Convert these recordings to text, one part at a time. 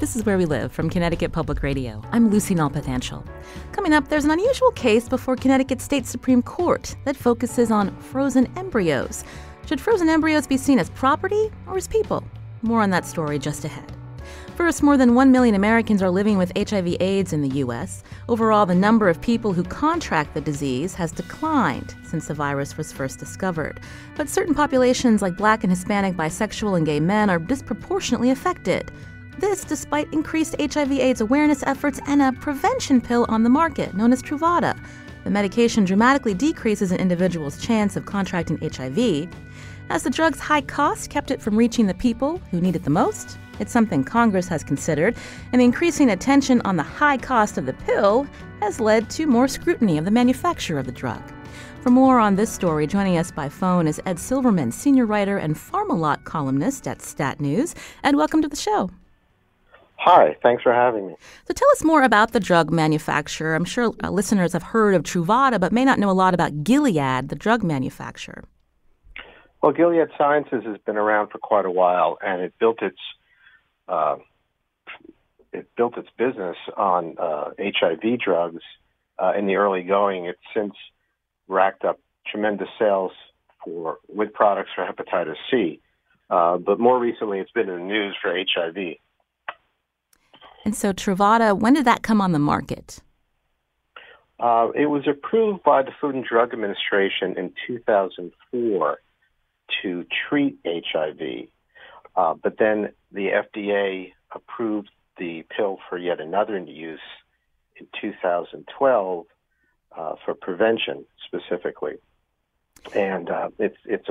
This is Where We Live from Connecticut Public Radio. I'm Lucy Nalpathanchel. Coming up, there's an unusual case before Connecticut State Supreme Court that focuses on frozen embryos. Should frozen embryos be seen as property or as people? More on that story just ahead. First, more than 1 million Americans are living with HIV/AIDS in the U.S. Overall, the number of people who contract the disease has declined since the virus was first discovered. But certain populations like Black and Hispanic, bisexual, and gay men are disproportionately affected. This despite increased HIV/AIDS awareness efforts and a prevention pill on the market known as Truvada. The medication dramatically decreases an individual's chance of contracting HIV. As the drug's high cost kept it from reaching the people who need it the most, it's something Congress has considered, and the increasing attention on the high cost of the pill has led to more scrutiny of the manufacture of the drug. For more on this story, joining us by phone is Ed Silverman, senior writer and PharmaLot columnist at Stat News. Ed, welcome to the show. Hi, thanks for having me. So tell us more about the drug manufacturer. I'm sure listeners have heard of Truvada, but may not know a lot about Gilead, the drug manufacturer. Well, Gilead Sciences has been around for quite a while, and it built its business on HIV drugs in the early going. It's since racked up tremendous sales with products for hepatitis C, but more recently it's been in the news for HIV. And so Truvada, when did that come on the market? It was approved by the Food and Drug Administration in 2004 to treat HIV. But then the FDA approved the pill for yet another use in 2012 for prevention specifically, and it's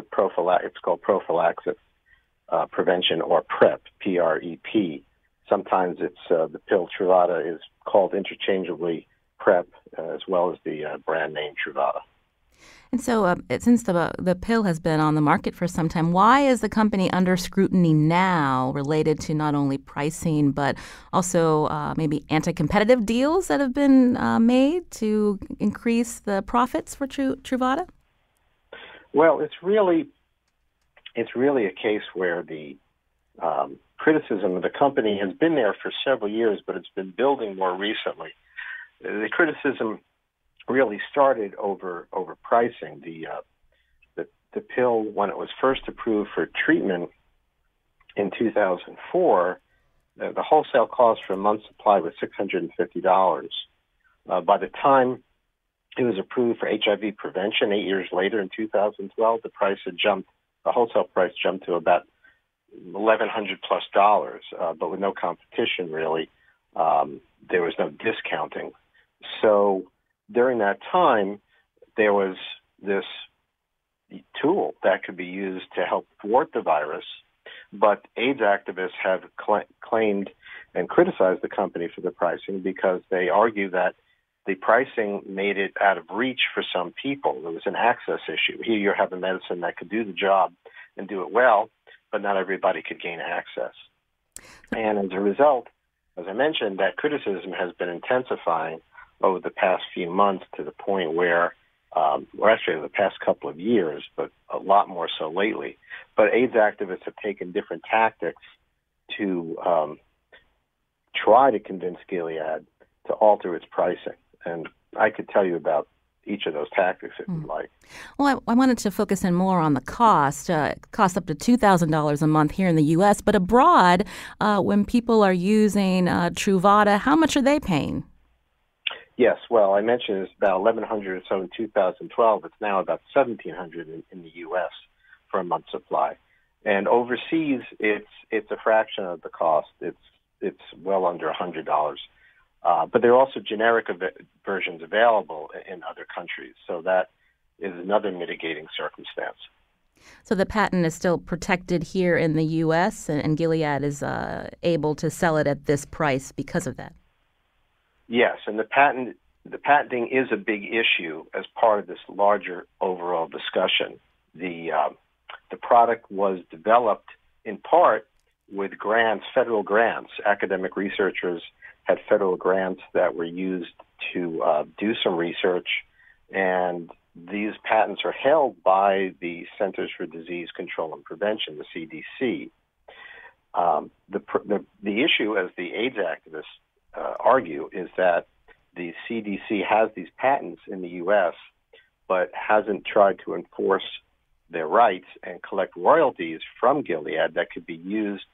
called prophylaxis prevention, or PrEP, PrEP. Sometimes it's the pill Truvada is called interchangeably PrEP, as well as the brand name Truvada. And so since the pill has been on the market for some time, why is the company under scrutiny now related to not only pricing, but also maybe anti-competitive deals that have been made to increase the profits for Truvada? Well, it's really a case where the criticism of the company has been there for several years, but it's been building more recently. The criticism really started over pricing. The pill, when it was first approved for treatment in 2004, the wholesale cost for a month's supply was $650. By the time it was approved for HIV prevention 8 years later in 2012, the wholesale price jumped to about $1,100+, but with no competition really. There was no discounting. So during that time, there was this tool that could be used to help thwart the virus, but AIDS activists have claimed and criticized the company for the pricing because they argue that the pricing made it out of reach for some people. There was an access issue. Here you have a medicine that could do the job and do it well, but not everybody could gain access. And as a result, as I mentioned, that criticism has been intensifying over the past few months to the point where, or actually over the past couple of years, but a lot more so lately. But AIDS activists have taken different tactics to try to convince Gilead to alter its pricing. And I could tell you about each of those tactics if you'd like. Well, I wanted to focus in more on the cost. It costs up to $2,000 a month here in the U.S., but abroad, when people are using Truvada, how much are they paying? Yes, well, I mentioned it's about $1,100 or so in 2012. It's now about $1,700 in the U.S. for a month's supply. And overseas, it's a fraction of the cost. It's well under $100. But there are also generic versions available in other countries, so that is another mitigating circumstance. So the patent is still protected here in the U.S., and Gilead is able to sell it at this price because of that? Yes, and the patenting is a big issue as part of this larger overall discussion. The product was developed in part with grants, federal grants. Academic researchers had federal grants that were used to do some research, and these patents are held by the Centers for Disease Control and Prevention, the CDC. The issue, as the AIDS activists argue, is that the CDC has these patents in the U.S., but hasn't tried to enforce their rights and collect royalties from Gilead that could be used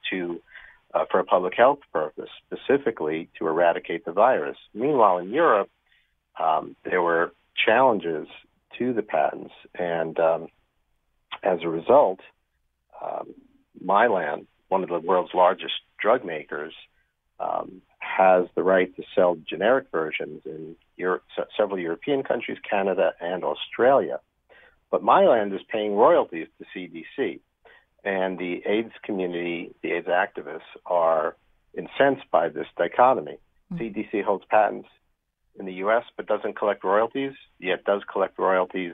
for a public health purpose, specifically to eradicate the virus. Meanwhile, in Europe, there were challenges to the patents, and as a result, Mylan, one of the world's largest drug makers, has the right to sell generic versions in several European countries, Canada, and Australia. But Mylan is paying royalties to CDC. And the AIDS community, the AIDS activists, are incensed by this dichotomy. CDC holds patents in the U.S. but doesn't collect royalties, yet does collect royalties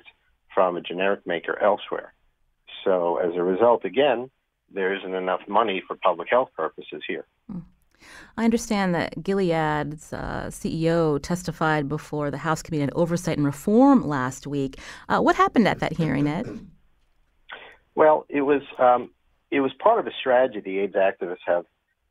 from a generic maker elsewhere. So as a result, again, there isn't enough money for public health purposes here. I understand that Gilead's CEO testified before the House Committee on Oversight and Reform last week. What happened at that hearing, Ed? Well, it was part of a strategy the AIDS activists have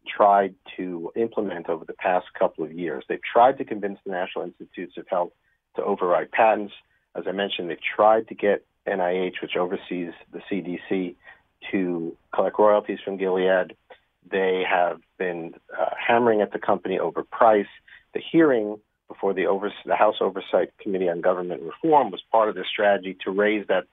tried to implement over the past couple of years. They've tried to convince the National Institutes of Health to override patents. As I mentioned, they've tried to get NIH, which oversees the CDC, to collect royalties from Gilead. They have been hammering at the company over price. The hearing before the House Oversight Committee on Government Reform was part of the strategy to raise that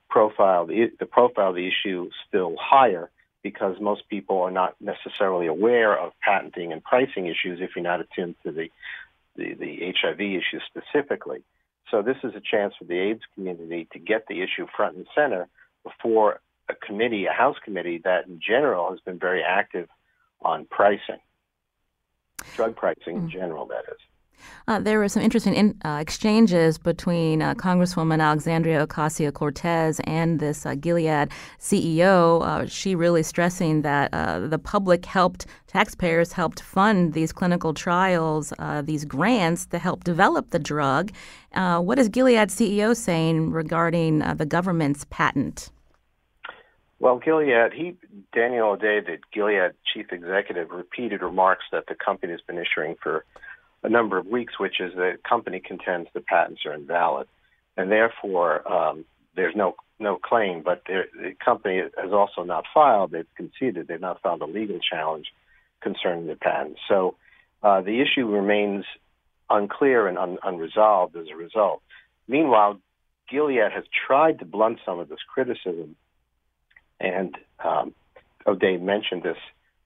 profile, the profile of the issue still higher, because most people are not necessarily aware of patenting and pricing issues if you're not attuned to the HIV issue specifically. So this is a chance for the AIDS community to get the issue front and center before a House committee that in general has been very active on pricing, drug pricing in general, that is. There were some interesting exchanges between Congresswoman Alexandria Ocasio-Cortez and this Gilead CEO. She really stressing that the public taxpayers helped fund these clinical trials, these grants to help develop the drug. What is Gilead CEO saying regarding the government's patent? Well, Daniel O'Day, the Gilead chief executive, repeated remarks that the company has been issuing for a number of weeks, which is the company contends the patents are invalid, and therefore there's no claim. But the company has also not filed. They've conceded they've not filed a legal challenge concerning the patents. So the issue remains unclear and unresolved as a result. Meanwhile, Gilead has tried to blunt some of this criticism, and O'Day mentioned this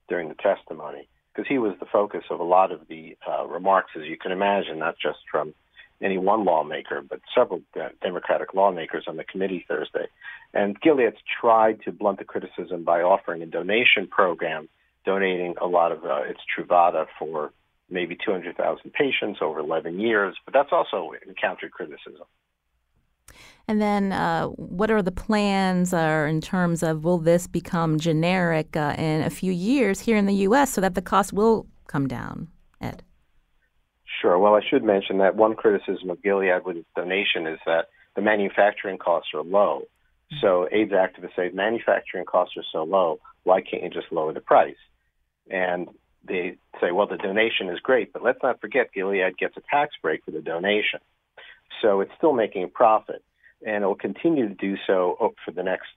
during the testimony, because he was the focus of a lot of the remarks, as you can imagine, not just from any one lawmaker, but several Democratic lawmakers on the committee Thursday. And Gilead's tried to blunt the criticism by offering a donation program, donating a lot of its Truvada for maybe 200,000 patients over 11 years, but that's also encountered criticism. And then what are the plans in terms of will this become generic in a few years here in the U.S. so that the cost will come down, Ed? Sure. Well, I should mention that one criticism of Gilead with its donation is that the manufacturing costs are low. Mm-hmm. So AIDS activists say manufacturing costs are so low, why can't you just lower the price? And they say, well, the donation is great, but let's not forget Gilead gets a tax break for the donation. So it's still making a profit, and it will continue to do so for the next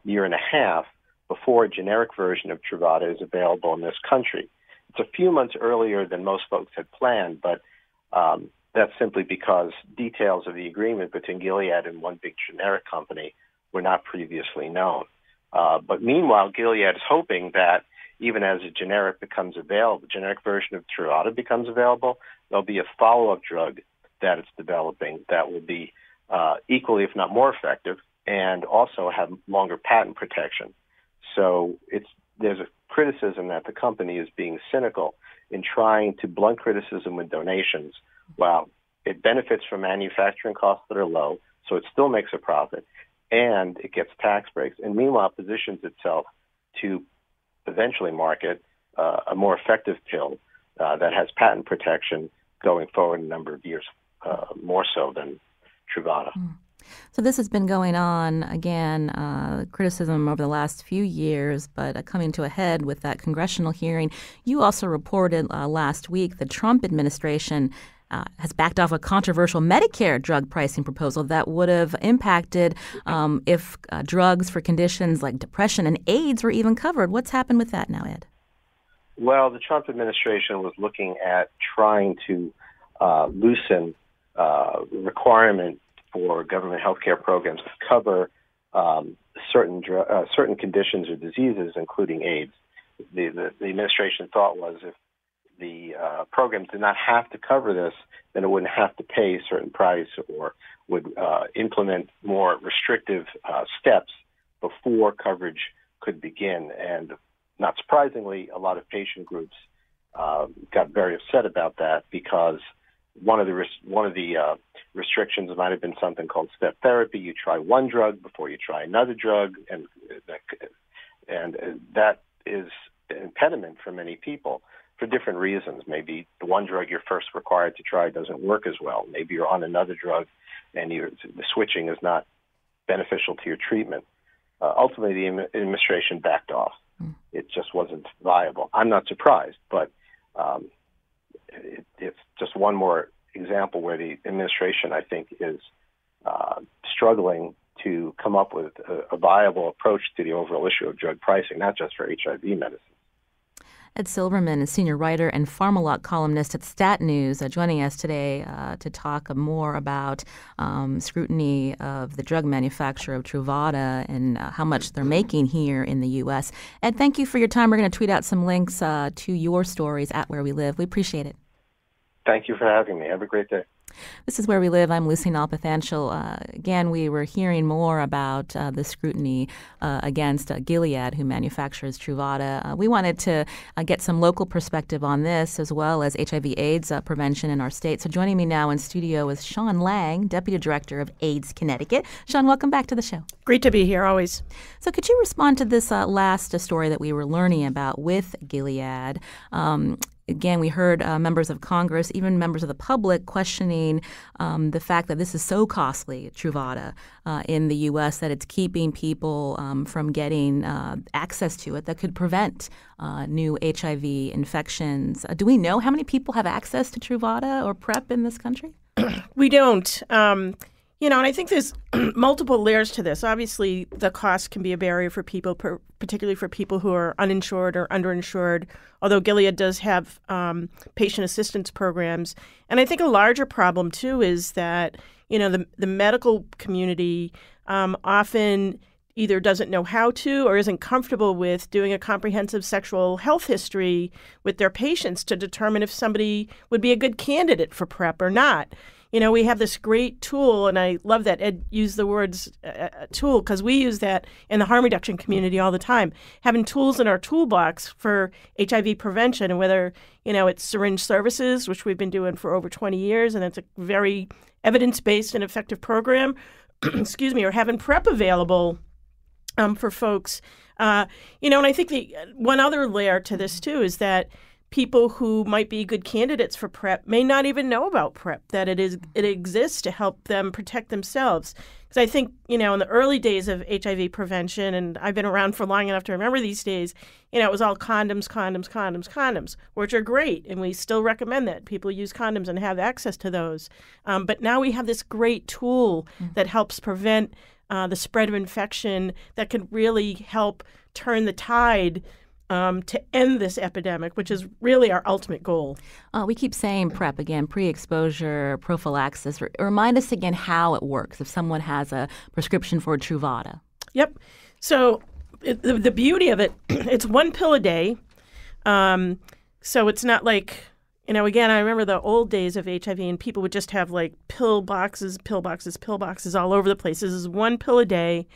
year and a half before a generic version of Truvada is available in this country. It's a few months earlier than most folks had planned, but that's simply because details of the agreement between Gilead and one big generic company were not previously known. But meanwhile, Gilead is hoping that even as a generic becomes available, the generic version of Truvada becomes available, there'll be a follow-up drug that it's developing that will be equally, if not more effective, and also have longer patent protection. So there's a criticism that the company is being cynical in trying to blunt criticism with donations. While it benefits from manufacturing costs that are low, so it still makes a profit, and it gets tax breaks, and meanwhile positions itself to eventually market a more effective pill that has patent protection going forward a number of years, more so than Truvada. So this has been going on, again, criticism over the last few years, but coming to a head with that congressional hearing. You also reported last week the Trump administration has backed off a controversial Medicare drug pricing proposal that would have impacted if drugs for conditions like depression and AIDS were even covered. What's happened with that now, Ed? Well, the Trump administration was looking at trying to loosen requirement for government health care programs to cover certain conditions or diseases, including AIDS. The administration thought was if the programs did not have to cover this, then it wouldn't have to pay a certain price or would implement more restrictive steps before coverage could begin. And not surprisingly, a lot of patient groups got very upset about that because one of the restrictions might have been something called step therapy. You try one drug before you try another drug, and that is an impediment for many people for different reasons. Maybe the one drug you're first required to try doesn't work as well. Maybe you're on another drug and the switching is not beneficial to your treatment. Ultimately, the administration backed off. It just wasn't viable. I'm not surprised, but it's just one more example where the administration, I think, is struggling to come up with a viable approach to the overall issue of drug pricing, not just for HIV medicine. Ed Silverman is senior writer and PharmaLock columnist at Stat News, joining us today to talk more about scrutiny of the drug manufacturer of Truvada and how much they're making here in the U.S. Ed, thank you for your time. We're going to tweet out some links to your stories at Where We Live. We appreciate it. Thank you for having me. Have a great day. This is Where We Live. I'm Lucy Nalpathanchel. Again, we were hearing more about the scrutiny against Gilead, who manufactures Truvada. We wanted to get some local perspective on this, as well as HIV/AIDS prevention in our state. So joining me now in studio is Sean Lang, Deputy Director of AIDS Connecticut. Sean, welcome back to the show. Great to be here, always. So could you respond to this last story that we were learning about with Gilead? Again, we heard members of Congress, even members of the public, questioning the fact that this is so costly, Truvada, in the U.S., that it's keeping people from getting access to it that could prevent new HIV infections. Do we know how many people have access to Truvada or PrEP in this country? We don't. And I think there's multiple layers to this. Obviously, the cost can be a barrier for people, particularly for people who are uninsured or underinsured, although Gilead does have patient assistance programs. And I think a larger problem, too, is that, the medical community often either doesn't know how to or isn't comfortable with doing a comprehensive sexual health history with their patients to determine if somebody would be a good candidate for PrEP or not. We have this great tool, and I love that Ed used the words tool, because we use that in the harm reduction community all the time. Having tools in our toolbox for HIV prevention, and whether, it's syringe services, which we've been doing for over 20 years, and it's a very evidence-based and effective program, or having PrEP available for folks. And I think the one other layer to this, too, is that people who might be good candidates for PrEP may not even know about PrEP, that it exists to help them protect themselves. Because I think, in the early days of HIV prevention, and I've been around for long enough to remember these days, it was all condoms, which are great. And we still recommend that people use condoms and have access to those. But now we have this great tool that helps prevent the spread of infection that could really help turn the tide to end this epidemic, which is really our ultimate goal. We keep saying PrEP again, pre-exposure prophylaxis. Remind us again how it works if someone has a prescription for Truvada. Yep. So the beauty of it, it's one pill a day. So it's not like, again, I remember the old days of HIV and people would just have like pill boxes all over the place. This is one pill a day.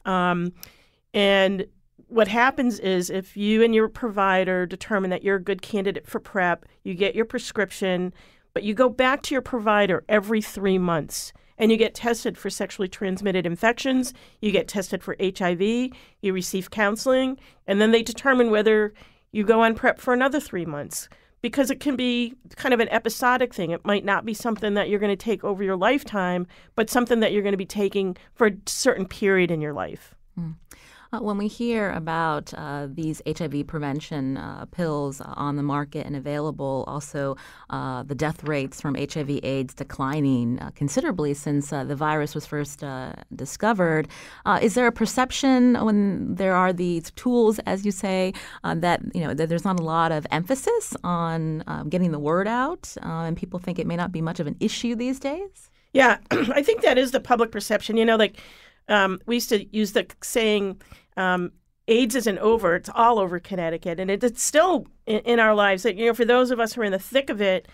And what happens is if you and your provider determine that you're a good candidate for PrEP, you get your prescription, but you go back to your provider every 3 months and you get tested for sexually transmitted infections, you get tested for HIV, you receive counseling, and then they determine whether you go on PrEP for another 3 months. because it can be kind of an episodic thing. It might not be something that you're going to take over your lifetime, but something that you're going to be taking for a certain period in your life. When we hear about these HIV prevention pills on the market and available, also the death rates from HIV/AIDS declining considerably since the virus was first discovered, is there a perception when there are these tools, as you say, that that there's not a lot of emphasis on getting the word out, and people think it may not be much of an issue these days? Yeah, I think that is the public perception. We used to use the saying, AIDS isn't over, it's all over Connecticut. And it's still in our lives. For those of us who are in the thick of it,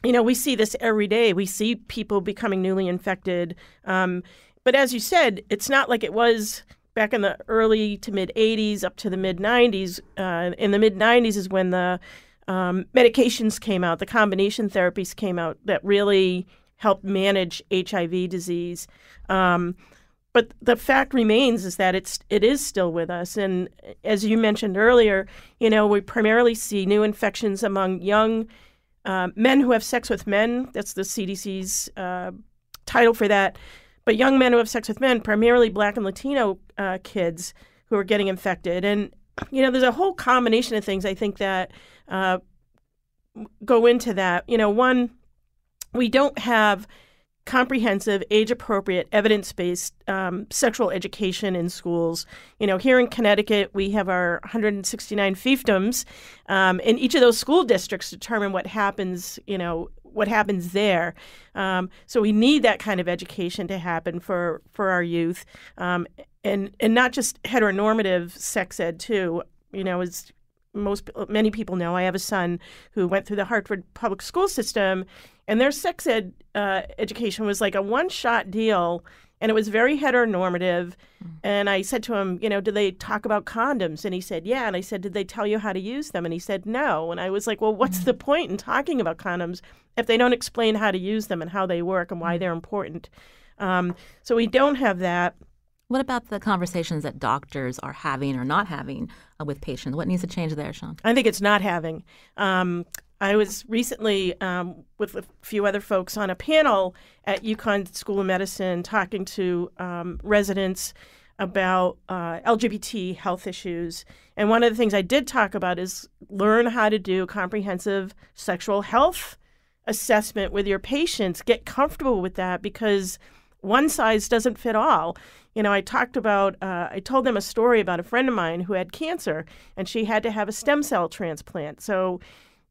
we see this every day. We see people becoming newly infected. But as you said, it's not like it was back in the early to mid-'80s up to the mid-'90s. In the mid-'90s is when the medications came out, the combination therapies came out that really helped manage HIV disease. But the fact remains is that it is still with us. And as you mentioned earlier, we primarily see new infections among young men who have sex with men. That's the CDC's title for that. But young men who have sex with men, primarily Black and Latino kids who are getting infected. And, there's a whole combination of things I think that go into that. One, we don't have comprehensive, age-appropriate, evidence-based sexual education in schools. Here in Connecticut, we have our 169 fiefdoms, and each of those school districts determine what happens, there. So we need that kind of education to happen for our youth, and not just heteronormative sex ed too. As many people know, I have a son who went through the Hartford public school system, and their sex ed education was like a one-shot deal, and it was very heteronormative. And I said to him, did they talk about condoms? And he said, yeah. And I said, did they tell you how to use them? And he said, no. And I was like, well, what's the point in talking about condoms if they don't explain how to use them and how they work and why they're important? So we don't have that. What about the conversations that doctors are having or not having with patients? What needs to change there, Sean? I think it's not having. I was recently with a few other folks on a panel at UConn School of Medicine talking to residents about LGBT health issues. And one of the things I did talk about is learn how to do comprehensive sexual health assessment with your patients. Get comfortable with that because one size doesn't fit all. I told them a story about a friend of mine who had cancer, and she had to have a stem cell transplant. So,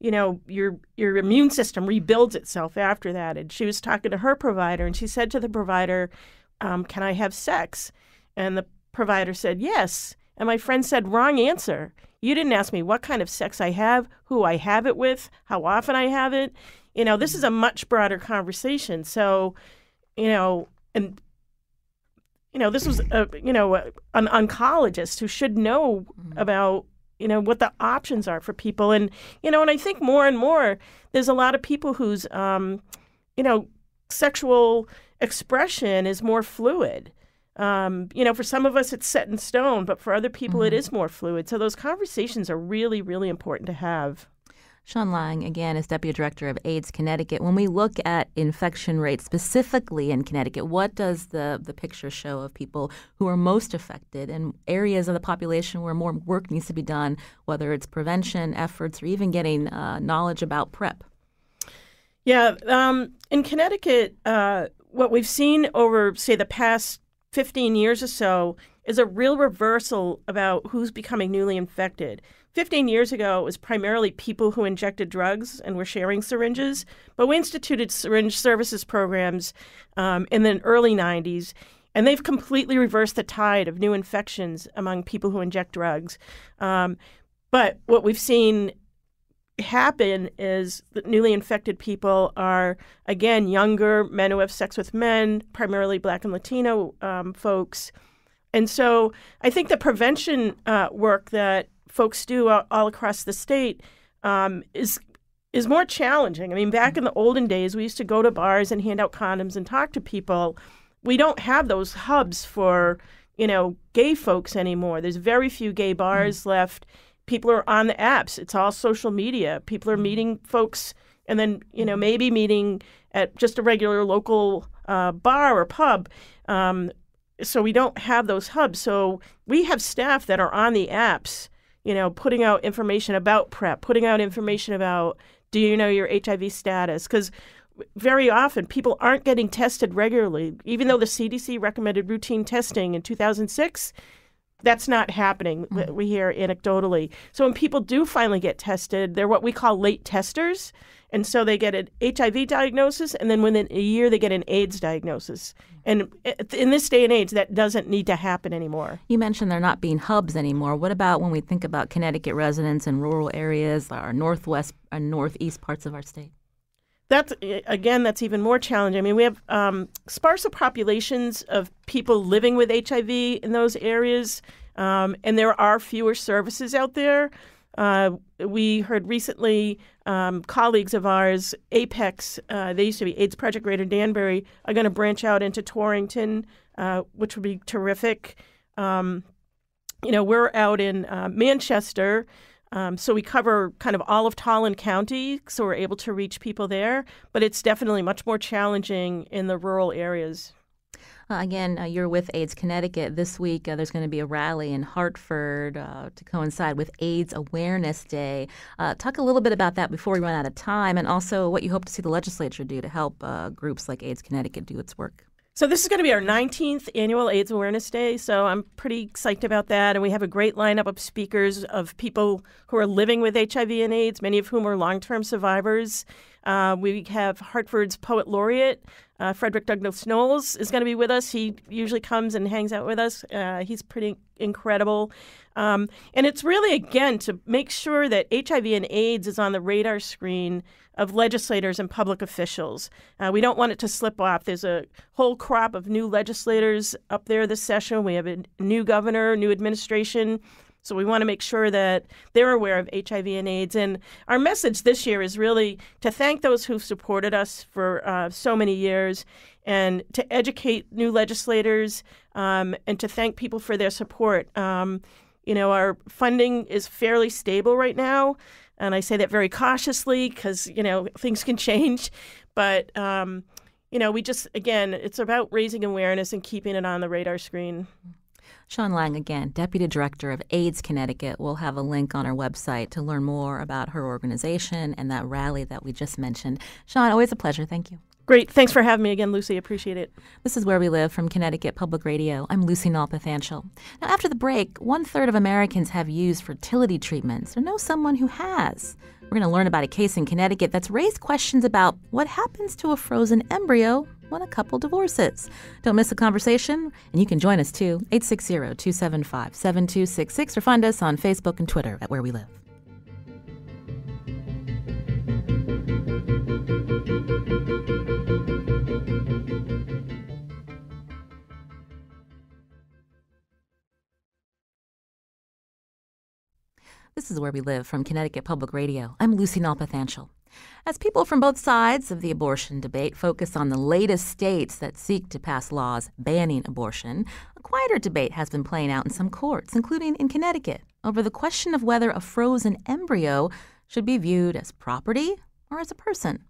your immune system rebuilds itself after that. And she was talking to her provider, and she said to the provider, can I have sex? And the provider said, yes. And my friend said, wrong answer. You didn't ask me what kind of sex I have, who I have it with, how often I have it. This is a much broader conversation. So, this was an oncologist who should know about what the options are for people, and and I think more and more there's a lot of people whose sexual expression is more fluid. For some of us it's set in stone, but for other people it is more fluid. So those conversations are really, really important to have. Sean Lang, again, is Deputy Director of AIDS Connecticut. When we look at infection rates specifically in Connecticut, what does the picture show of people who are most affected and areas of the population where more work needs to be done, whether it's prevention efforts or even getting knowledge about PrEP? Yeah, in Connecticut, what we've seen over, say, the past 15 years or so is a real reversal about who's becoming newly infected. 15 years ago, it was primarily people who injected drugs and were sharing syringes, but we instituted syringe services programs in the early 90s, and they've completely reversed the tide of new infections among people who inject drugs. But what we've seen happen is that newly infected people are, again, younger men who have sex with men, primarily Black and Latino folks. And so I think the prevention work that folks do all across the state is more challenging. I mean, back in the olden days, we used to go to bars and hand out condoms and talk to people. We don't have those hubs for, gay folks anymore. There's very few gay bars left. People are on the apps. It's all social media. People are meeting folks and then, maybe meeting at just a regular local bar or pub. So we don't have those hubs. So we have staff that are on the apps, putting out information about PrEP, putting out information about, do you know your HIV status? Because very often people aren't getting tested regularly. Even though the CDC recommended routine testing in 2006, that's not happening, we hear anecdotally. So when people do finally get tested, they're what we call late testers. And so they get an HIV diagnosis, and then within a year they get an AIDS diagnosis. And in this day and age, that doesn't need to happen anymore. You mentioned there not being hubs anymore. What about when we think about Connecticut residents in rural areas, our northwest and northeast parts of our state? That's even more challenging. I mean, we have sparser populations of people living with HIV in those areas, and there are fewer services out there. We heard recently colleagues of ours, Apex, they used to be AIDS Project Greater Danbury, are going to branch out into Torrington, which would be terrific. We're out in Manchester. So we cover kind of all of Tolland County, so we're able to reach people there. But it's definitely much more challenging in the rural areas. Again, you're with AIDS Connecticut. This week, there's going to be a rally in Hartford to coincide with AIDS Awareness Day. Talk a little bit about that before we run out of time, and also what you hope to see the legislature do to help groups like AIDS Connecticut do its work. So this is going to be our 19th annual AIDS Awareness Day, so I'm pretty psyched about that. And we have a great lineup of speakers of people who are living with HIV and AIDS, many of whom are long-term survivors. We have Hartford's Poet Laureate, Frederick Douglass Knowles, is going to be with us. He usually comes and hangs out with us. He's pretty incredible. And it's really, again, to make sure that HIV and AIDS is on the radar screen of legislators and public officials. We don't want it to slip off. There's a whole crop of new legislators up there this session. We have a new governor, new administration. So we want to make sure that they're aware of HIV and AIDS. And our message this year is really to thank those who've supported us for so many years and to educate new legislators and to thank people for their support. Our funding is fairly stable right now. And I say that very cautiously because, things can change. But, we just, again, it's about raising awareness and keeping it on the radar screen. Sean Lang, again, Deputy Director of AIDS Connecticut. We'll have a link on our website to learn more about her organization and that rally that we just mentioned. Sean, always a pleasure. Thank you. Great. Thanks for having me again, Lucy. Appreciate it. This is Where We Live from Connecticut Public Radio. I'm Lucy Nalpathanchel. Now, after the break, 1/3 of Americans have used fertility treatments or know someone who has. We're going to learn about a case in Connecticut that's raised questions about what happens to a frozen embryo when a couple divorces. Don't miss the conversation, and you can join us too, 860-275-7266, or find us on Facebook and Twitter at Where We Live. This is Where We Live from Connecticut Public Radio. I'm Lucy Nalpathanchel. As people from both sides of the abortion debate focus on the latest states that seek to pass laws banning abortion, a quieter debate has been playing out in some courts, including in Connecticut, over the question of whether a frozen embryo should be viewed as property or as a person.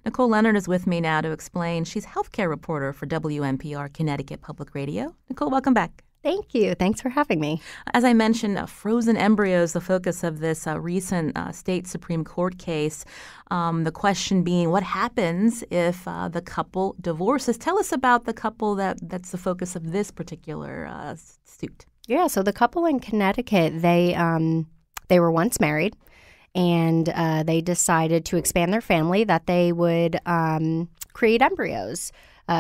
Nicole Leonard is with me now to explain. She's healthcare reporter for WNPR Connecticut Public Radio. Nicole, welcome back. Thank you. Thanks for having me. As I mentioned, frozen embryos, the focus of this recent state Supreme Court case. The question being, what happens if the couple divorces? Tell us about the couple that's the focus of this particular suit. Yeah, so the couple in Connecticut, they were once married, and they decided to expand their family, that they would create embryos.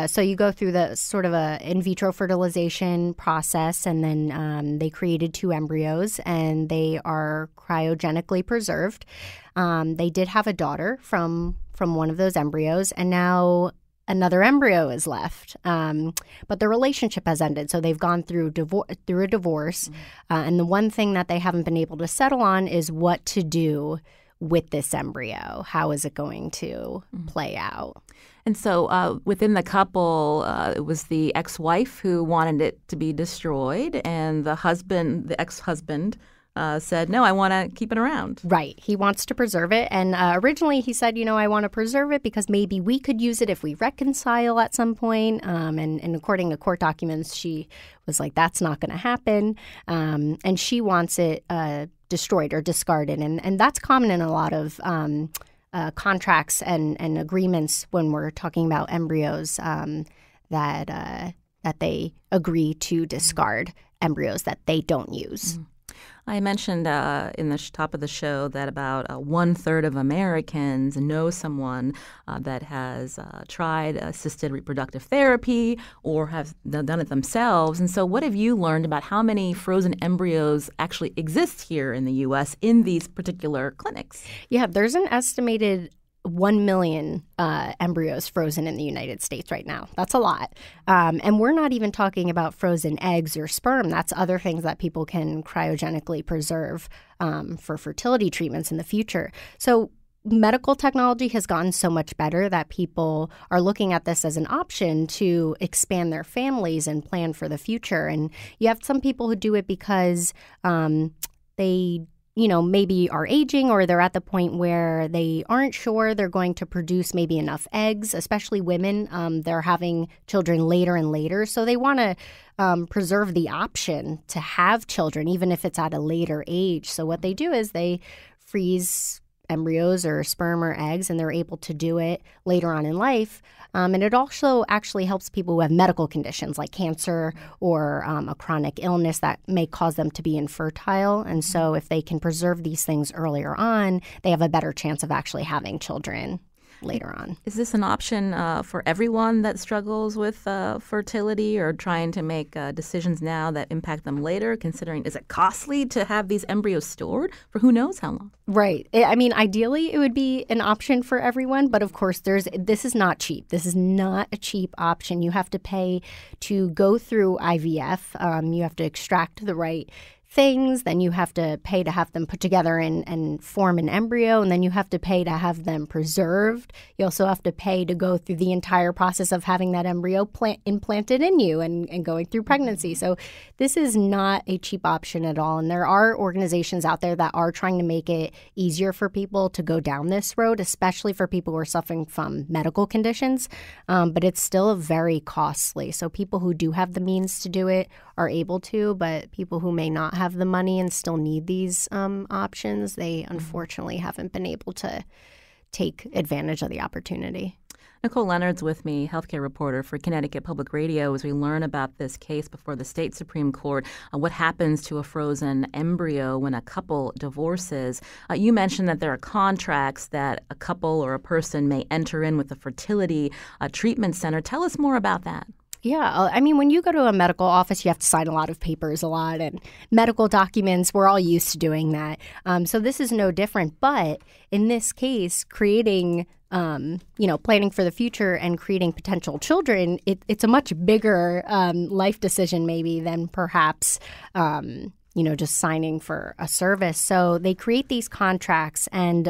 So you go through the sort of a in vitro fertilization process, and then they created 2 embryos, and they are cryogenically preserved. They did have a daughter from one of those embryos, and now another embryo is left. But the relationship has ended, so they've gone through a divorce. And the one thing that they haven't been able to settle on is what to do with this embryo. How is it going to play out? And so within the couple, it was the ex-wife who wanted it to be destroyed, and the ex-husband, said, no, I want to keep it around. Right. He wants to preserve it. And originally he said, I want to preserve it because maybe we could use it if we reconcile at some point. And according to court documents, she was like, that's not going to happen. And she wants it destroyed or discarded. And that's common in a lot of contracts and agreements when we're talking about embryos that they agree to discard embryos that they don't use. I mentioned in the top of the show that about 1/3 of Americans know someone that has tried assisted reproductive therapy or have done it themselves. And so what have you learned about how many frozen embryos actually exist here in the U.S. in these particular clinics? Yeah, there's an estimated 1 million embryos frozen in the United States right now. That's a lot. And we're not even talking about frozen eggs or sperm. That's other things that people can cryogenically preserve for fertility treatments in the future. So medical technology has gotten so much better that people are looking at this as an option to expand their families and plan for the future. And you have some people who do it because they maybe are aging or they're at the point where they aren't sure they're going to produce maybe enough eggs, especially women. They're having children later and later. So they want to preserve the option to have children, even if it's at a later age. So what they do is they freeze embryos or sperm or eggs, and they're able to do it later on in life. And it also actually helps people who have medical conditions like cancer or a chronic illness that may cause them to be infertile. And so if they can preserve these things earlier on, they have a better chance of actually having children later on. Is this an option for everyone that struggles with fertility or trying to make decisions now that impact them later, considering is it costly to have these embryos stored for who knows how long? Right. I mean, ideally, it would be an option for everyone. But of course, this is not cheap. This is not a cheap option. You have to pay to go through IVF. You have to extract the right things, then you have to pay to have them put together and form an embryo, and then you have to pay to have them preserved. You also have to pay to go through the entire process of having that embryo implanted in you and going through pregnancy. So this is not a cheap option at all. And there are organizations out there that are trying to make it easier for people to go down this road, especially for people who are suffering from medical conditions. But it's still very costly. So people who do have the means to do it are able to, but people who may not have the money and still need these options, they unfortunately haven't been able to take advantage of the opportunity. Nicole Leonard's with me, healthcare reporter for Connecticut Public Radio, as we learn about this case before the state Supreme Court, what happens to a frozen embryo when a couple divorces. You mentioned that there are contracts that a couple or a person may enter in with a fertility treatment center. Tell us more about that. Yeah. I mean, when you go to a medical office, you have to sign a lot of papers and medical documents. We're all used to doing that. So this is no different. But in this case, creating, planning for the future and creating potential children, it's a much bigger life decision maybe than perhaps just signing for a service. So they create these contracts and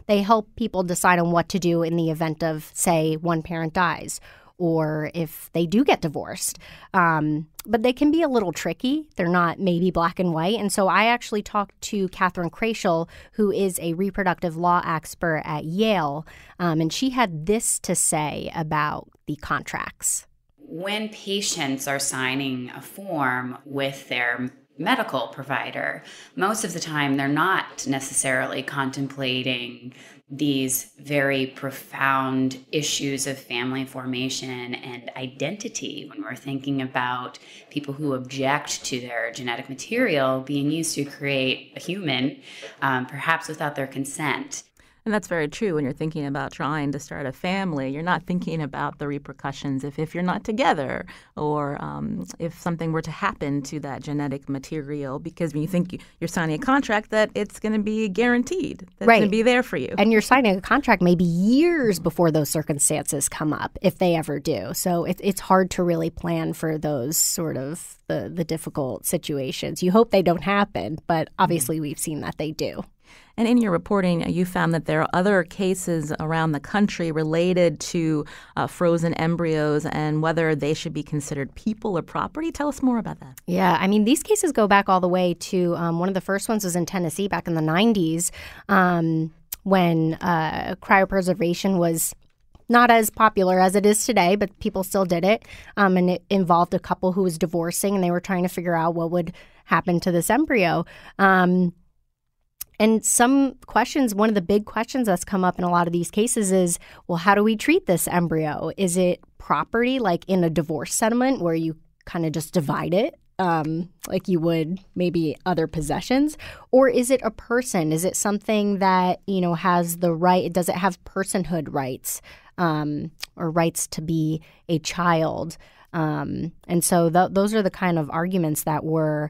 they help people decide on what to do in the event of, say, one parent dies, or if they do get divorced. But they can be a little tricky. They're not maybe black and white. And so I actually talked to Catherine Krachel, who is a reproductive law expert at Yale, and she had this to say about the contracts. When patients are signing a form with their medical provider, most of the time they're not necessarily contemplating these very profound issues of family formation and identity when we're thinking about people who object to their genetic material being used to create a human, perhaps without their consent. And that's very true when you're thinking about trying to start a family. You're not thinking about the repercussions if you're not together or if something were to happen to that genetic material, because when you think you're signing a contract that it's going to be guaranteed, that's going to be there for you. And you're signing a contract maybe years before those circumstances come up, if they ever do. So it's hard to really plan for those sort of the difficult situations. You hope they don't happen, but obviously we've seen that they do. And in your reporting, you found that there are other cases around the country related to frozen embryos and whether they should be considered people or property. Tell us more about that. Yeah, I mean, these cases go back all the way to one of the first ones was in Tennessee back in the 90s when cryopreservation was not as popular as it is today, but people still did it. And it involved a couple who was divorcing, and they were trying to figure out what would happen to this embryo. And some questions, one of the big questions that's come up in a lot of these cases is, well, how do we treat this embryo? Is it property, like in a divorce settlement where you kind of just divide it? Like you would maybe other possessions? Or is it a person? Is it something that, has the right, does it have personhood rights or rights to be a child? And so those are the kind of arguments that we're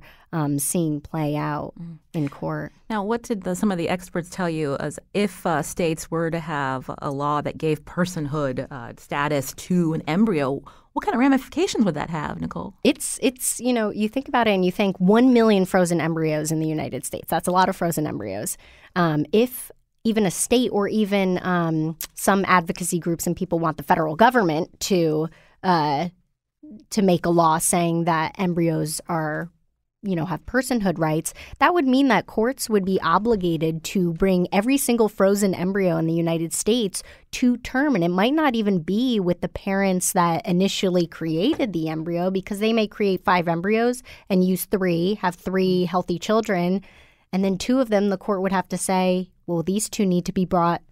seeing play out in court. Now, what did some of the experts tell you as if states were to have a law that gave personhood status to an embryo? What kind of ramifications would that have, Nicole? It's you think about it and you think 1 million frozen embryos in the United States. That's a lot of frozen embryos. If even a state or even some advocacy groups and people want the federal government to make a law saying that embryos are, have personhood rights, that would mean that courts would be obligated to bring every single frozen embryo in the United States to term. And it might not even be with the parents that initially created the embryo, because they may create 5 embryos and use 3, have 3 healthy children. And then 2 of them, the court would have to say, well, these 2 need to be brought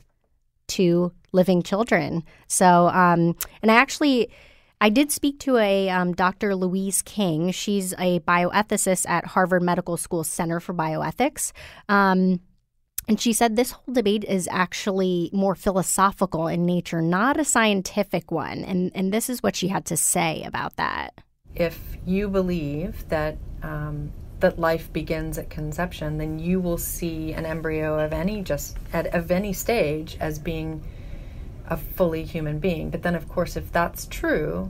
to living children. So, and I did speak to a Dr. Louise King. She's a bioethicist at Harvard Medical School Center for Bioethics. And she said this whole debate is actually more philosophical in nature, not a scientific one. And this is what she had to say about that. If you believe that that life begins at conception, then you will see an embryo of any stage as being a fully human being. But then, of course, if that's true,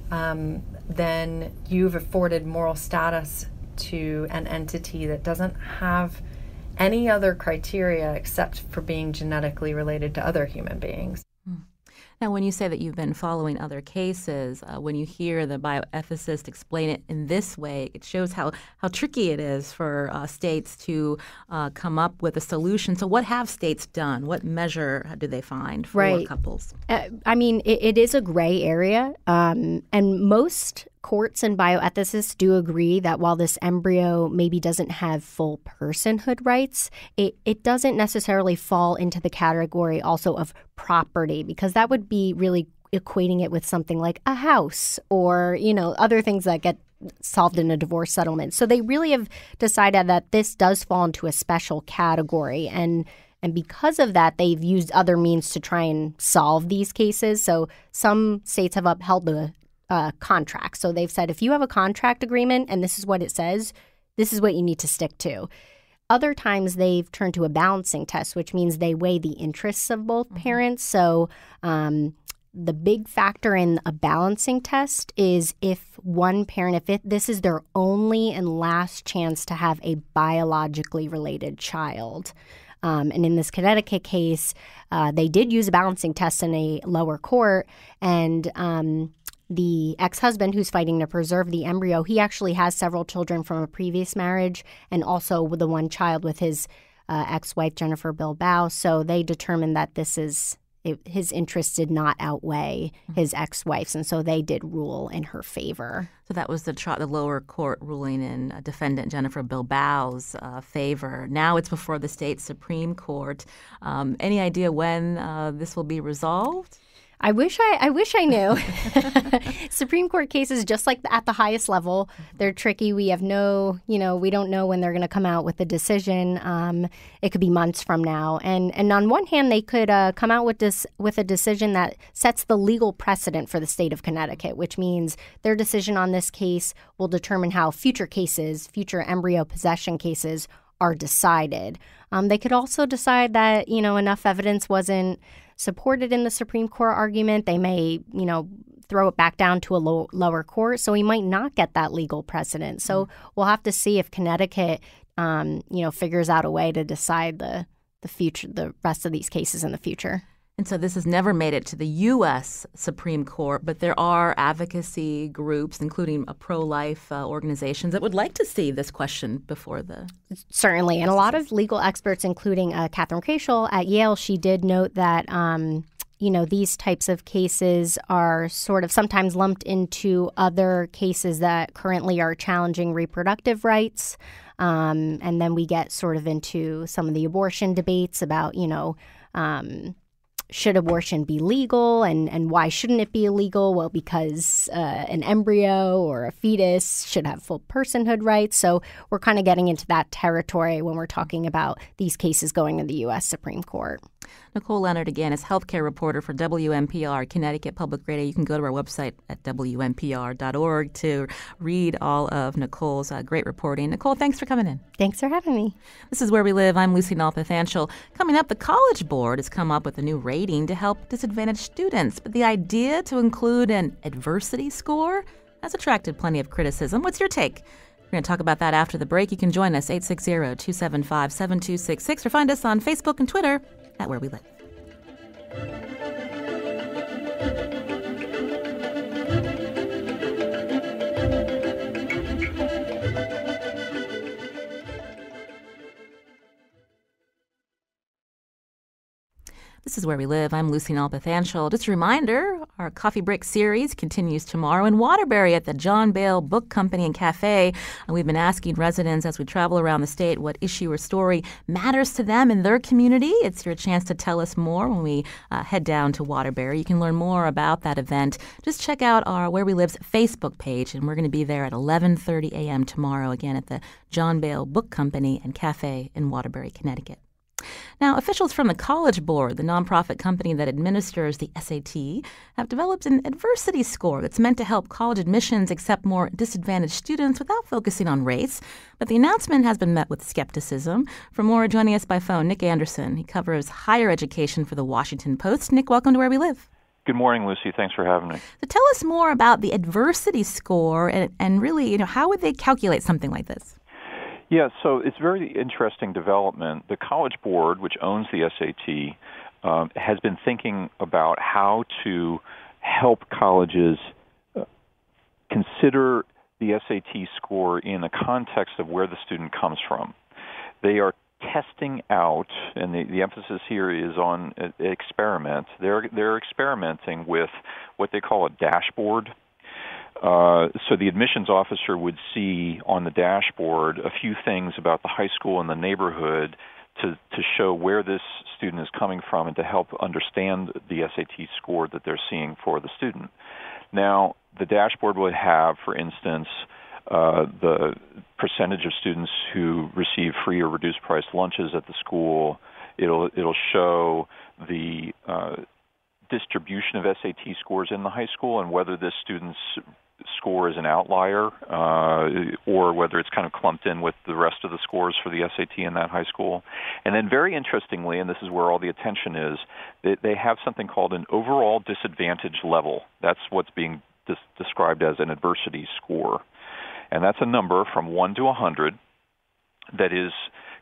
then you've afforded moral status to an entity that doesn't have any other criteria except for being genetically related to other human beings. Now, when you say that you've been following other cases, when you hear the bioethicist explain it in this way, it shows how tricky it is for states to come up with a solution. So what have states done? What measure do they find for couples? It is a gray area. And most courts and bioethicists do agree that while this embryo maybe doesn't have full personhood rights, it doesn't necessarily fall into the category also of property, because that would be really equating it with something like a house or, other things that get solved in a divorce settlement. So they really have decided that this does fall into a special category. And because of that, they've used other means to try and solve these cases. So some states have upheld the contract. So they've said, if you have a contract agreement and this is what it says, this is what you need to stick to. Other times they've turned to a balancing test, which means they weigh the interests of both parents. So the big factor in a balancing test is if one parent, this is their only and last chance to have a biologically related child. And in this Connecticut case, they did use a balancing test in a lower court, and the ex-husband who's fighting to preserve the embryo, he actually has several children from a previous marriage and also with the one child with his ex-wife, Jennifer Bilbao. So they determined that his interests did not outweigh his ex-wife's, and so they did rule in her favor. So that was the lower court ruling in defendant Jennifer Bilbao's favor. Now it's before the state Supreme Court. Any idea when this will be resolved? I wish I knew. Supreme Court cases, just like at the highest level, they're tricky. We have we don't know when they're going to come out with the decision. It could be months from now. And on one hand, they could come out with a decision that sets the legal precedent for the state of Connecticut, which means their decision on this case will determine how future embryo possession cases are decided. They could also decide that, enough evidence wasn't supported in the Supreme Court argument. They may, throw it back down to a lower court, so we might not get that legal precedent. So we'll have to see if Connecticut, figures out a way to decide the the rest of these cases in the future. And so this has never made it to the U.S. Supreme Court, but there are advocacy groups, including pro-life organizations, that would like to see this question before the... Certainly. And a lot of legal experts, including Catherine Krasel at Yale, she did note that, these types of cases are sort of sometimes lumped into other cases that currently are challenging reproductive rights. And then we get sort of into some of the abortion debates about, should abortion be legal and why shouldn't it be illegal? Well, because an embryo or a fetus should have full personhood rights. So we're kind of getting into that territory when we're talking about these cases going to the U.S. Supreme Court. Nicole Leonard, again, is healthcare reporter for WNPR, Connecticut Public Radio. You can go to our website at WNPR.org to read all of Nicole's great reporting. Nicole, thanks for coming in. Thanks for having me. This is Where We Live. I'm Lucy Nalpathanchel. Coming up, the College Board has come up with a new rating to help disadvantaged students. But the idea to include an adversity score has attracted plenty of criticism. What's your take? We're going to talk about that after the break. You can join us, 860-275-7266, or find us on Facebook and Twitter at Where We Live. This is Where We Live. I'm Lucy Nalpathanchel. Just a reminder, our Coffee Break series continues tomorrow in Waterbury at the John Bale Book Company and Cafe. And we've been asking residents as we travel around the state what issue or story matters to them in their community. It's your chance to tell us more when we head down to Waterbury. You can learn more about that event. Just check out our Where We Live's Facebook page, and we're going to be there at 11:30 a.m. tomorrow, again at the John Bale Book Company and Cafe in Waterbury, Connecticut. Now, officials from the College Board, the nonprofit company that administers the SAT, have developed an adversity score that's meant to help college admissions accept more disadvantaged students without focusing on race. But the announcement has been met with skepticism. For more, joining us by phone, Nick Anderson. He covers higher education for the Washington Post. Nick, welcome to Where We Live. Good morning, Lucy. Thanks for having me. So tell us more about the adversity score and really, how would they calculate something like this? Yeah, so it's a very interesting development. The College Board, which owns the SAT, has been thinking about how to help colleges consider the SAT score in the context of where the student comes from. They are testing out, and the emphasis here is on experiment. They're experimenting with what they call a dashboard. So the admissions officer would see on the dashboard a few things about the high school and the neighborhood to show where this student is coming from and to help understand the SAT score that they're seeing for the student. Now, the dashboard would have, for instance, the percentage of students who receive free or reduced price lunches at the school. It'll show the distribution of SAT scores in the high school and whether this student's score is an outlier or whether it's kind of clumped in with the rest of the scores for the SAT in that high school. And then very interestingly, and this is where all the attention is, they have something called an overall disadvantage level. That's what's being described as an adversity score. And that's a number from 1 to 100 that is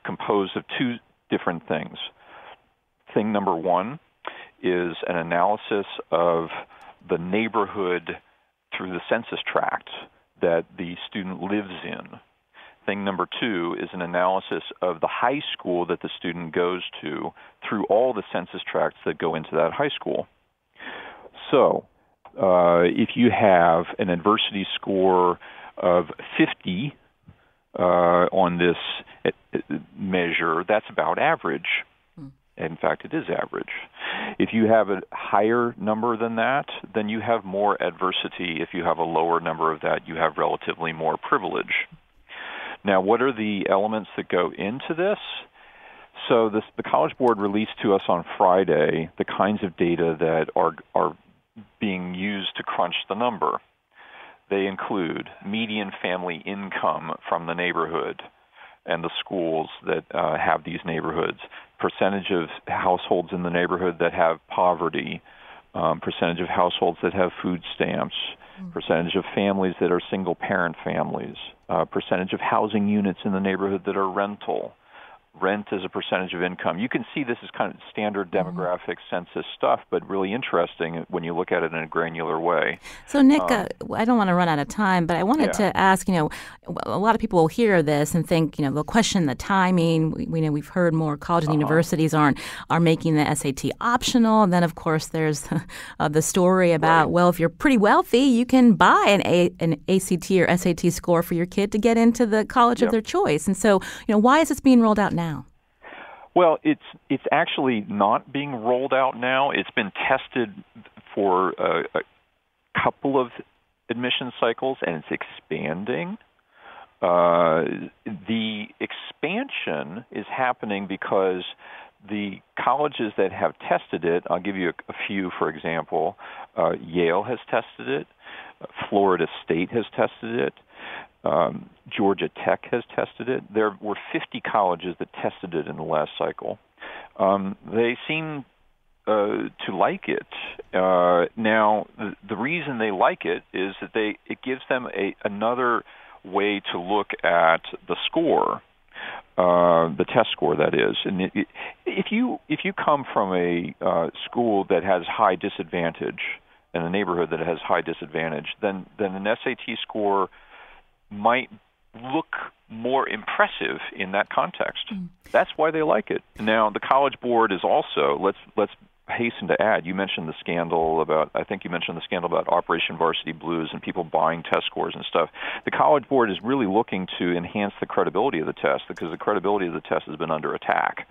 composed of two different things. Thing number one is an analysis of the neighborhood through the census tract that the student lives in. Thing number two is an analysis of the high school that the student goes to through all the census tracts that go into that high school. So if you have an adversity score of 50 on this measure, that's about average. In fact, it is average. If you have a higher number than that, then you have more adversity. If you have a lower number of that, you have relatively more privilege. Now, what are the elements that go into this? So the College Board released to us on Friday the kinds of data that are being used to crunch the number. They include median family income from the neighborhood and the schools that have these neighborhoods, percentage of households in the neighborhood that have poverty, percentage of households that have food stamps, percentage of families that are single-parent families, percentage of housing units in the neighborhood that are rental, rent as a percentage of income. You can see this is kind of standard demographic census stuff, but really interesting when you look at it in a granular way. So, Nick, I don't want to run out of time, but I wanted to ask, a lot of people will hear this and think, they'll question the timing. We've heard more colleges and universities are making the SAT optional. And then, of course, there's the story about, well, if you're pretty wealthy, you can buy an ACT or SAT score for your kid to get into the college of their choice. And so, why is this being rolled out now? Well, it's actually not being rolled out now. It's been tested for a couple of admission cycles, and it's expanding. The expansion is happening because the colleges that have tested it, I'll give you a few, for example. Yale has tested it. Florida State has tested it. Georgia Tech has tested it. There were 50 colleges that tested it in the last cycle. They seem to like it. Now, the reason they like it is that it gives them another way to look at the score, the test score, that is. And if you come from a school that has high disadvantage, in a neighborhood that has high disadvantage, then an SAT score might look more impressive in that context. That's why they like it. Now, the College Board is also, let's hasten to add, you mentioned the scandal about Operation Varsity Blues and people buying test scores and stuff. The College Board is really looking to enhance the credibility of the test because the credibility of the test has been under attack.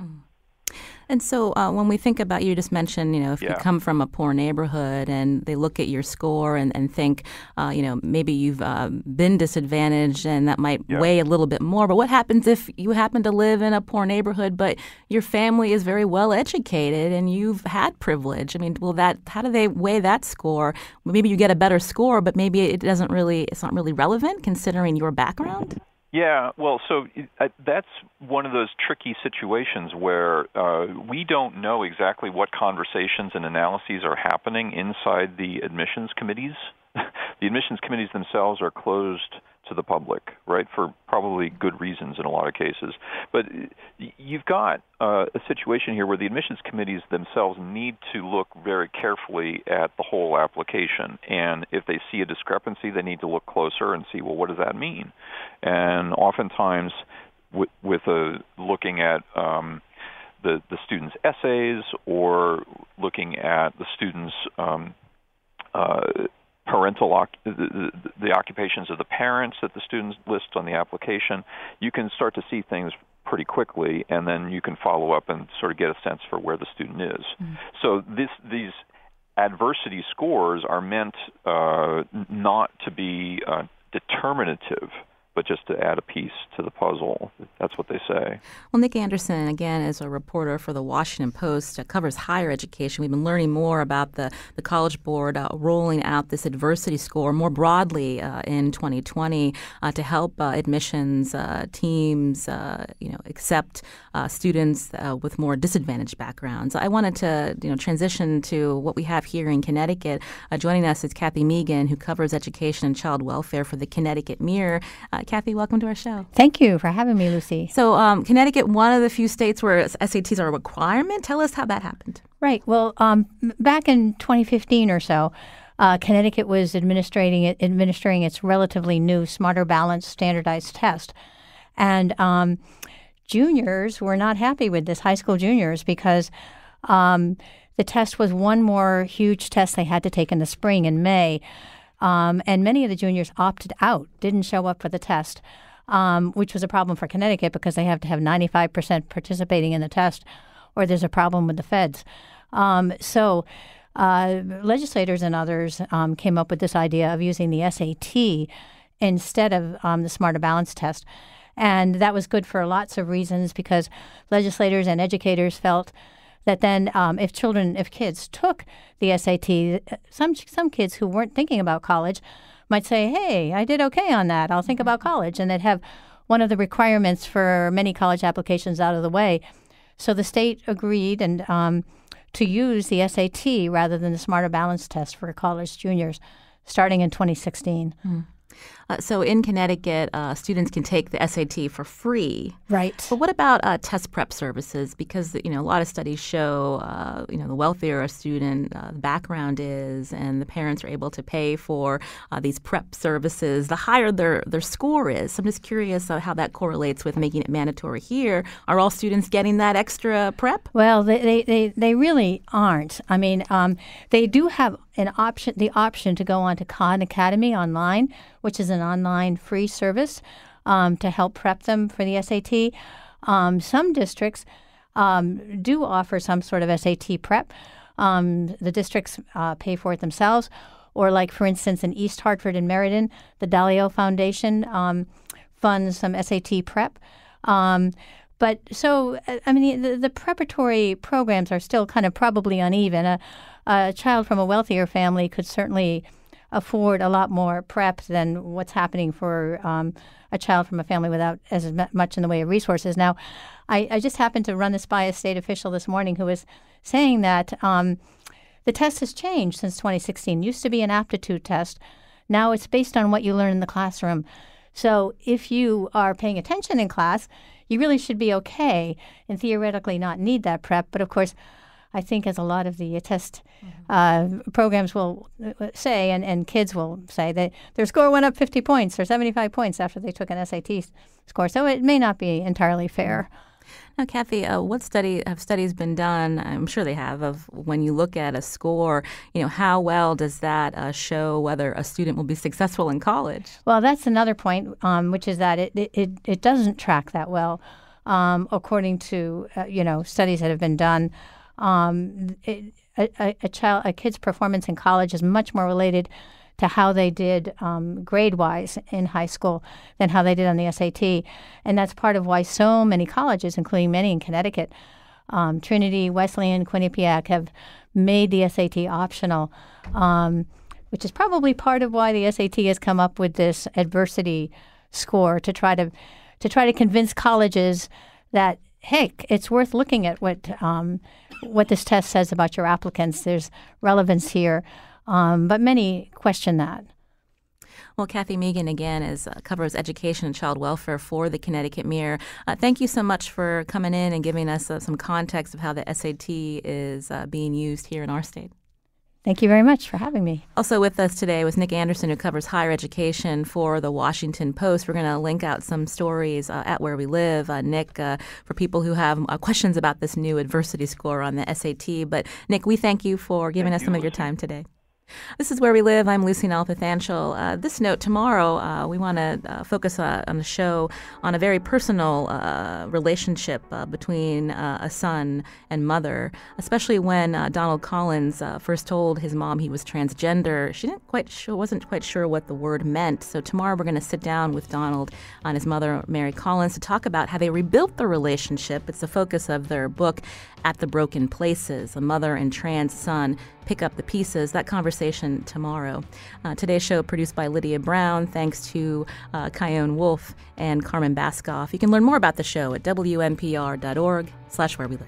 And so when we think about, you just mentioned, if you come from a poor neighborhood and they look at your score and think, maybe you've been disadvantaged and that might weigh a little bit more. But what happens if you happen to live in a poor neighborhood, but your family is very well educated and you've had privilege? I mean, how do they weigh that score? Maybe you get a better score, but maybe it's not really relevant considering your background? Yeah, well, so that's one of those tricky situations where we don't know exactly what conversations and analyses are happening inside the admissions committees. The admissions committees themselves are closed to the public, right, for probably good reasons in a lot of cases. But you've got a situation here where the admissions committees themselves need to look very carefully at the whole application. And if they see a discrepancy, they need to look closer and see, well, what does that mean? And oftentimes with looking at the students' essays or looking at the students' the occupations of the parents that the students list on the application, you can start to see things pretty quickly, and then you can follow up and sort of get a sense for where the student is. So these adversity scores are meant not to be determinative, but just to add a piece to the puzzle. That's what they say. Well, Nick Anderson, again, is a reporter for the Washington Post, covers higher education. We've been learning more about the College Board rolling out this adversity score more broadly in 2020 to help admissions teams, accept students with more disadvantaged backgrounds. I wanted to, transition to what we have here in Connecticut. Joining us is Kathy Megan, who covers education and child welfare for the Connecticut Mirror. Kathy, welcome to our show. Thank you for having me, Lucy. So Connecticut, one of the few states where SATs are a requirement. Tell us how that happened. Right. Well, back in 2015 or so, Connecticut was administering its relatively new Smarter Balanced standardized test. And juniors were not happy with this, high school juniors, because the test was one more huge test they had to take in the spring in May. And many of the juniors opted out, didn't show up for the test, which was a problem for Connecticut because they have to have 95% participating in the test or there's a problem with the feds. So legislators and others came up with this idea of using the SAT instead of the Smarter Balance test. And that was good for lots of reasons because legislators and educators felt that then if kids took the SAT, some kids who weren't thinking about college might say, hey, I did okay on that. I'll think about college. And they'd have one of the requirements for many college applications out of the way. So the state agreed to use the SAT rather than the Smarter Balance test for college juniors starting in 2016. So in Connecticut, students can take the SAT for free. Right. But what about test prep services? Because a lot of studies show the wealthier a student background is, and the parents are able to pay for these prep services, the higher their score is. So I'm just curious how that correlates with making it mandatory here. Are all students getting that extra prep? Well, they really aren't. I mean, they do have the option to go on to Khan Academy online, which is an online free service to help prep them for the SAT. Some districts do offer some sort of SAT prep. The districts pay for it themselves. Or like, for instance, in East Hartford and Meriden, the Dalio Foundation funds some SAT prep. But so, I mean, the preparatory programs are still kind of probably uneven. A child from a wealthier family could certainly afford a lot more prep than what's happening for a child from a family without as much in the way of resources. Now, I just happened to run this by a state official this morning who was saying that the test has changed since 2016. It used to be an aptitude test. Now it's based on what you learn in the classroom. So if you are paying attention in class, you really should be okay and theoretically not need that prep. But of course, I think as a lot of the test programs will say, and kids will say, that their score went up 50 points or 75 points after they took an SAT score. So it may not be entirely fair. Now, Kathy, what have studies been done, I'm sure they have, of when you look at a score, how well does that show whether a student will be successful in college? Well, that's another point, which is that it doesn't track that well, according to, studies that have been done. A kid's performance in college is much more related to how they did grade-wise in high school than how they did on the SAT. And that's part of why so many colleges, including many in Connecticut, Trinity, Wesleyan, Quinnipiac, have made the SAT optional, which is probably part of why the SAT has come up with this adversity score to try to convince colleges that, heck, it's worth looking at what this test says about your applicants. There's relevance here. But many question that. Well, Kathy Megan, again, covers education and child welfare for the Connecticut Mirror. Thank you so much for coming in and giving us some context of how the SAT is being used here in our state. Thank you very much for having me. Also with us today was Nick Anderson, who covers higher education for the Washington Post. We're going to link out some stories at Where We Live, Nick, for people who have questions about this new adversity score on the SAT. But, Nick, we thank you for giving us some of your time today. This is Where We Live. I'm Lucy Nalpathanchel. This note, tomorrow, we want to focus on the show on a very personal relationship between a son and mother, especially when Donald Collins first told his mom he was transgender. She wasn't quite sure what the word meant. So tomorrow we're going to sit down with Donald and his mother, Mary Collins, to talk about how they rebuilt the relationship. It's the focus of their book, At the Broken Places, A Mother and Trans Son Pick Up the Pieces. That conversation tomorrow. Today's show produced by Lydia Brown. Thanks to Kyone Wolf and Carmen Baskoff. You can learn more about the show at WNPR.org/wherewelive.